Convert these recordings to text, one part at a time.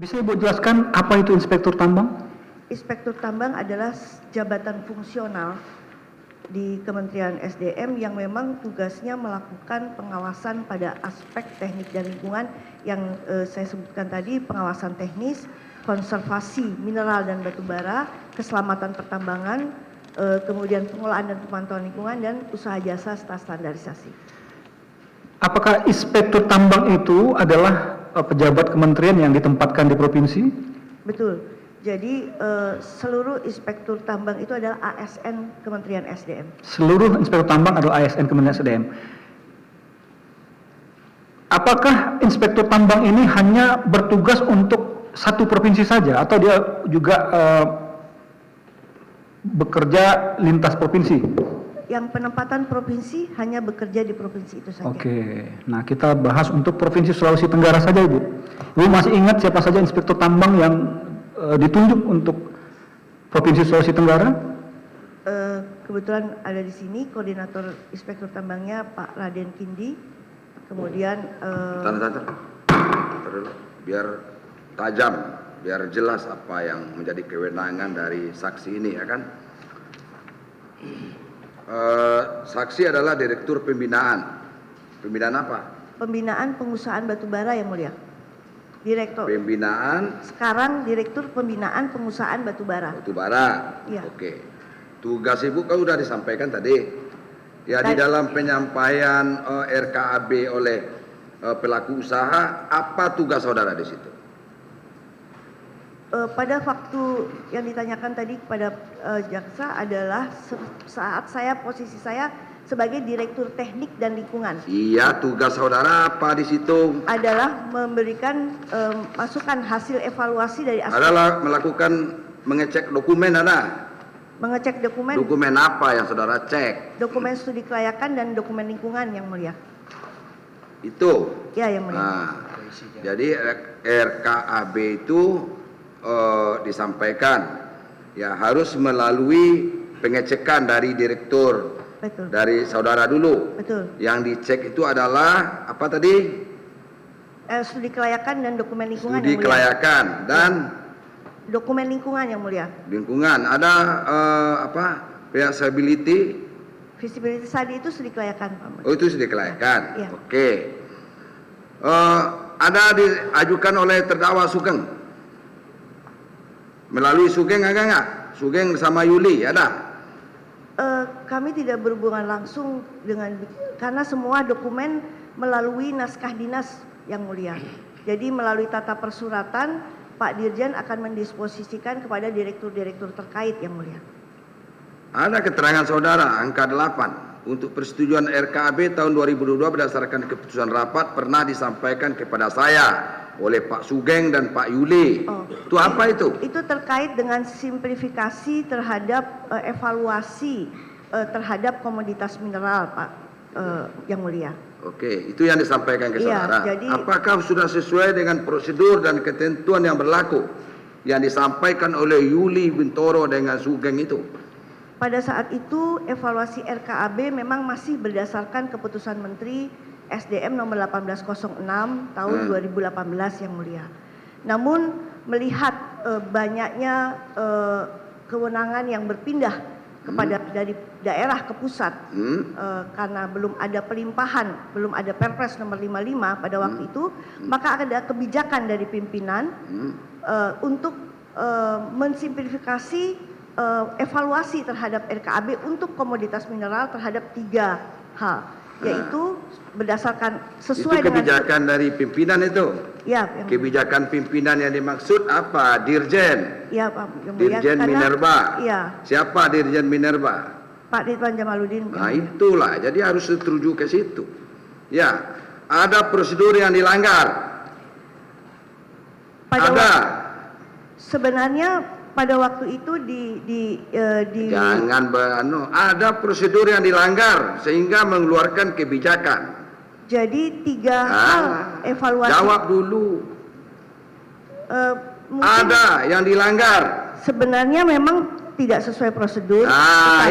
Bisa Ibu jelaskan apa itu inspektur tambang? Inspektur tambang adalah jabatan fungsional di Kementerian SDM yang memang tugasnya melakukan pengawasan pada aspek teknik dan lingkungan yang saya sebutkan tadi, pengawasan teknis, konservasi mineral dan batu bara, keselamatan pertambangan, kemudian pengelolaan dan pemantauan lingkungan, dan usaha jasa standarisasi. Apakah inspektur tambang itu adalah pejabat kementerian yang ditempatkan di provinsi? Betul. Jadi seluruh inspektur tambang itu adalah ASN Kementerian SDM. Seluruh inspektur tambang adalah ASN Kementerian SDM. Apakah inspektur tambang ini hanya bertugas untuk satu provinsi saja atau dia juga bekerja lintas provinsi? Yang penempatan provinsi hanya bekerja di provinsi itu saja. Oke, nah kita bahas untuk Provinsi Sulawesi Tenggara saja Ibu. Ibu masih ingat siapa saja inspektur tambang yang ditunjuk untuk Provinsi Sulawesi Tenggara? Kebetulan ada di sini koordinator inspektur tambangnya Pak Raden Kindi. Kemudian Bentar. Biar tajam, biar jelas apa yang menjadi kewenangan dari saksi ini, ya kan? Saksi adalah direktur pembinaan. Pembinaan apa? pembinaan pengusahaan batubara yang mulia. Direktur. Pembinaan Sekarang direktur pembinaan pengusahaan batubara. batubara. Iya. Oke. Tugas Ibu kan sudah disampaikan tadi. Ya, di dalam penyampaian RKAB oleh pelaku usaha, apa tugas saudara di situ? Pada waktu yang ditanyakan tadi kepada jaksa adalah saat posisi saya sebagai direktur teknik dan lingkungan Iya, tugas saudara apa di situ? adalah memberikan masukan hasil evaluasi dari aspek Adalah melakukan mengecek dokumen, ada? mengecek dokumen, Dokumen apa yang saudara cek? dokumen studi kelayakan dan dokumen lingkungan yang mulia. Itu. Ya, yang mulia. Nah, jadi RKAB itu disampaikan ya harus melalui pengecekan dari direktur, Betul. dari saudara dulu. Betul. Yang dicek itu adalah apa tadi? Studi kelayakan dan dokumen lingkungan Studi yang mulia. kelayakan dan Dokumen lingkungan yang mulia. lingkungan. Ada apa? Feasibility. Visibility study itu studi kelayakan, Pak. Oh, itu studi kelayakan. Iya. Oke. Ada diajukan oleh terdakwa Sugeng. Melalui Sugeng agak nggak? Sugeng sama Yuli ada? Kami tidak berhubungan langsung dengan, karena semua dokumen melalui naskah dinas yang mulia. Jadi melalui tata persuratan, Pak Dirjen akan mendisposisikan kepada direktur-direktur terkait yang mulia. Ada keterangan saudara angka 8 untuk persetujuan RKAB tahun 2022 berdasarkan keputusan rapat pernah disampaikan kepada saya oleh Pak Sugeng dan Pak Yuli. Oh. Itu apa itu? Itu terkait dengan simplifikasi terhadap evaluasi terhadap komoditas mineral, Pak yang mulia. Oke, itu yang disampaikan ke Iya, saudara. jadi- Apakah sudah sesuai dengan prosedur dan ketentuan yang berlaku yang disampaikan oleh Yuli Bintoro dengan Sugeng itu? Pada saat itu evaluasi RKAB memang masih berdasarkan keputusan Menteri SDM nomor 1806 tahun 2018 yang mulia. Namun melihat banyaknya kewenangan yang berpindah kepada dari daerah ke pusat karena belum ada pelimpahan, belum ada Perpres nomor 55 pada waktu itu, maka ada kebijakan dari pimpinan untuk mensimplifikasi evaluasi terhadap RKAB untuk komoditas mineral terhadap 3 hal, yaitu berdasarkan sesuai Itu kebijakan dari pimpinan itu. Ya, Kebijakan pimpinan yang dimaksud apa? Dirjen. ya Pak, yang mulia, Dirjen karena- Minerba. Iya, Siapa Dirjen Minerba? Pak Ridwan Jamaludin. Nah, itulah. Jadi harus setuju ke situ. Ya, ada prosedur yang dilanggar. Ada. Sebenarnya pada waktu itu Jangan ada prosedur yang dilanggar sehingga mengeluarkan kebijakan. jadi 3 hal evaluasi. Jawab dulu. Mungkin Ada yang dilanggar. sebenarnya memang tidak sesuai prosedur,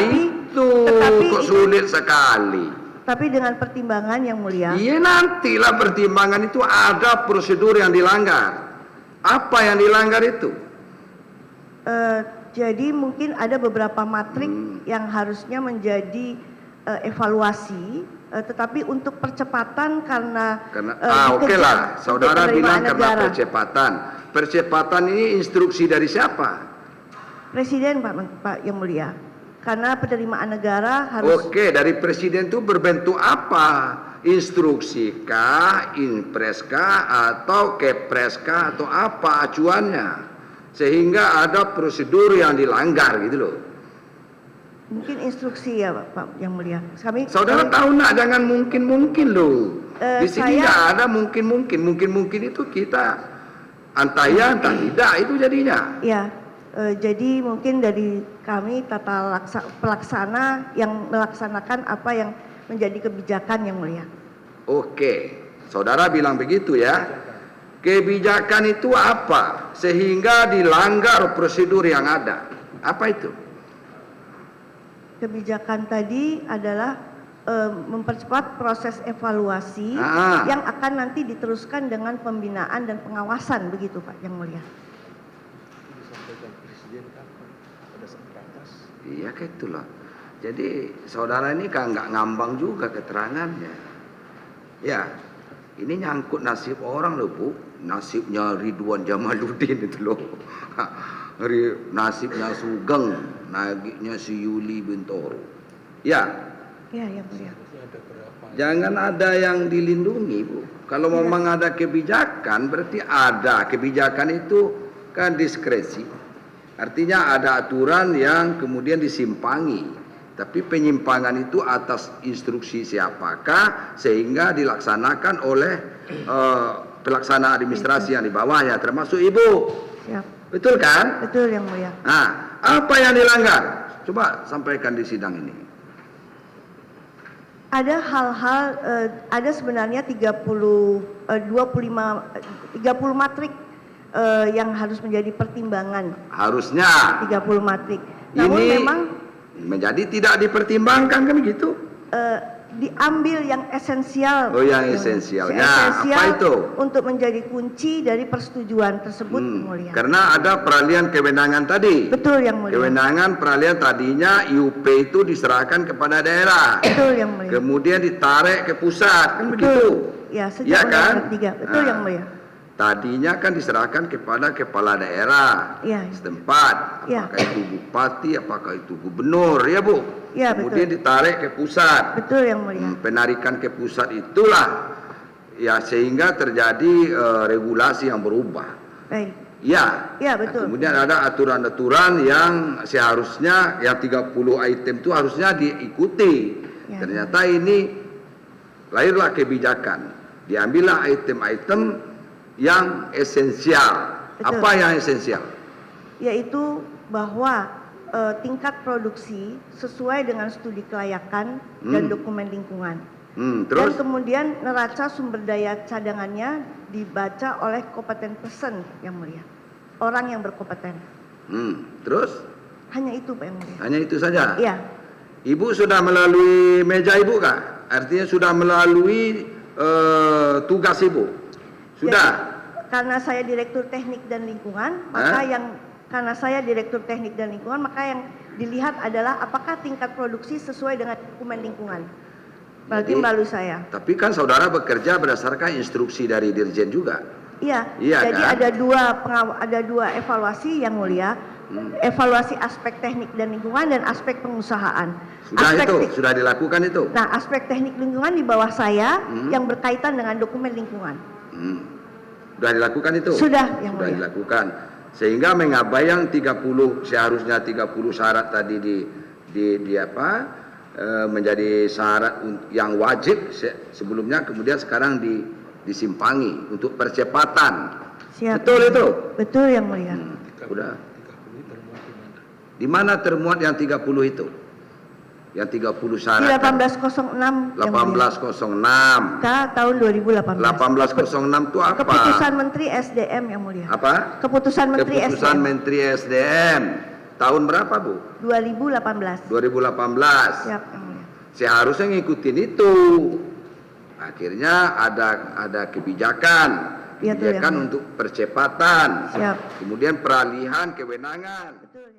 Itu kok sulit sekali. tapi dengan pertimbangan yang mulia. Iya, nantilah pertimbangan itu ada prosedur yang dilanggar. Apa yang dilanggar itu? Jadi mungkin ada beberapa matrik yang harusnya menjadi evaluasi, tetapi untuk percepatan karena oke dikejar lah, untuk saudara bilang penerimaan karena negara. percepatan. Percepatan ini instruksi dari siapa? Presiden Pak Yang Mulia, karena penerimaan negara harus. Oke, dari presiden itu berbentuk apa? Instruksi kah, impres kah, atau kepres kah, atau apa acuannya? Sehingga ada prosedur yang dilanggar gitu loh. Mungkin instruksi ya Pak Yang Mulia. Saudara tahu nak, jangan mungkin-mungkin loh. Di sini nggak ada mungkin-mungkin itu kita entah ya entah tidak itu jadinya. Ya, jadi mungkin dari kami pelaksana yang melaksanakan apa yang menjadi kebijakan Yang Mulia. Oke, saudara bilang begitu ya. Kebijakan itu apa? Sehingga dilanggar prosedur yang ada. Apa itu? Kebijakan tadi adalah mempercepat proses evaluasi yang akan nanti diteruskan dengan pembinaan dan pengawasan, begitu Pak Yang Mulia. Iya kayak itulah. Jadi saudara ini kan nggak ngambang juga keterangannya. Ya, ini nyangkut nasib orang loh Bu. Nasibnya Ridwan Jamaluddin itu loh. Nasibnya Sugeng, nasibnya si Yuli Bintoro. Ya. Ya, Yang Mulia. Jangan ada yang dilindungi Bu. Kalau memang ada kebijakan, berarti ada kebijakan itu kan diskresi. Artinya ada aturan yang kemudian disimpangi. Tapi penyimpangan itu atas instruksi siapakah sehingga dilaksanakan oleh pelaksana administrasi yang di bawahnya, termasuk Ibu. Siap. Betul kan? Betul Yang Mulia. Nah, apa yang dilanggar? Coba sampaikan di sidang ini. Ada hal-hal, ada sebenarnya 30 matrik yang harus menjadi pertimbangan. Harusnya 30 matrik. Namun ini memang menjadi tidak dipertimbangkan kan begitu? diambil yang esensial. Oh, yang esensialnya. Apa itu? Untuk menjadi kunci dari persetujuan tersebut, Yang Mulia. Karena ada peralihan kewenangan tadi. Betul, Yang Mulia. Kewenangan peralihan tadinya IUP itu diserahkan kepada daerah. Betul, Yang Mulia. Kemudian ditarik ke pusat, kan begitu? Ya, sejak Ya kan? Undang-Undang 3. Betul, Yang Mulia. Tadinya kan diserahkan kepada kepala daerah setempat, apakah itu bupati, apakah itu gubernur, ya Bu. Ya, kemudian betul. ditarik ke pusat. Betul, Yang Mulia. Penarikan ke pusat itulah ya sehingga terjadi regulasi yang berubah. Baik. Ya. Ya, betul. Kemudian ada aturan-aturan yang seharusnya yang 30 item itu harusnya diikuti. Ya. Ternyata ini lahirlah kebijakan. Diambillah item-item yang esensial. Betul. Apa yang esensial? Yaitu bahwa tingkat produksi sesuai dengan studi kelayakan dan dokumen lingkungan. Terus? Dan kemudian neraca sumber daya cadangannya dibaca oleh kompeten person, Yang Mulia. Orang yang berkompeten. Terus? Hanya itu, Pak Yang Mulia. Hanya itu saja? Iya. Ibu sudah melalui meja Ibu kah? Artinya sudah melalui tugas Ibu? Sudah? Jadi, karena saya Direktur Teknik dan Lingkungan, maka karena saya Direktur Teknik dan Lingkungan, maka yang dilihat adalah apakah tingkat produksi sesuai dengan dokumen lingkungan. Berarti melalui saya. Tapi kan saudara bekerja berdasarkan instruksi dari Dirjen juga. Iya. Iya, jadi kan? ada dua evaluasi, Yang Mulia. Evaluasi aspek teknik dan lingkungan dan aspek pengusahaan. Sudah dilakukan itu. Nah, aspek teknik lingkungan di bawah saya yang berkaitan dengan dokumen lingkungan. Sudah dilakukan itu? Sudah, Yang Mulia. Sudah dilakukan. Sehingga mengabaikan 30 seharusnya 30 syarat tadi menjadi syarat yang wajib sebelumnya, kemudian sekarang disimpangi untuk percepatan. Siap. Betul itu? Betul, Yang Mulia. Sudah. Di mana termuat yang 30 itu? Yang 30 syarat. Di 1806. 1806. Tahun 2018. 1806 itu apa? Keputusan Menteri SDM, Yang Mulia. Apa? Keputusan Menteri Keputusan SDM. Menteri SDM. Tahun berapa, Bu? 2018. 2018. Siap, Yang Mulia. Seharusnya ngikutin itu. Akhirnya ada kebijakan. Iya tuh, kebijakan yang- untuk percepatan, Siap. kemudian peralihan kewenangan. Betul.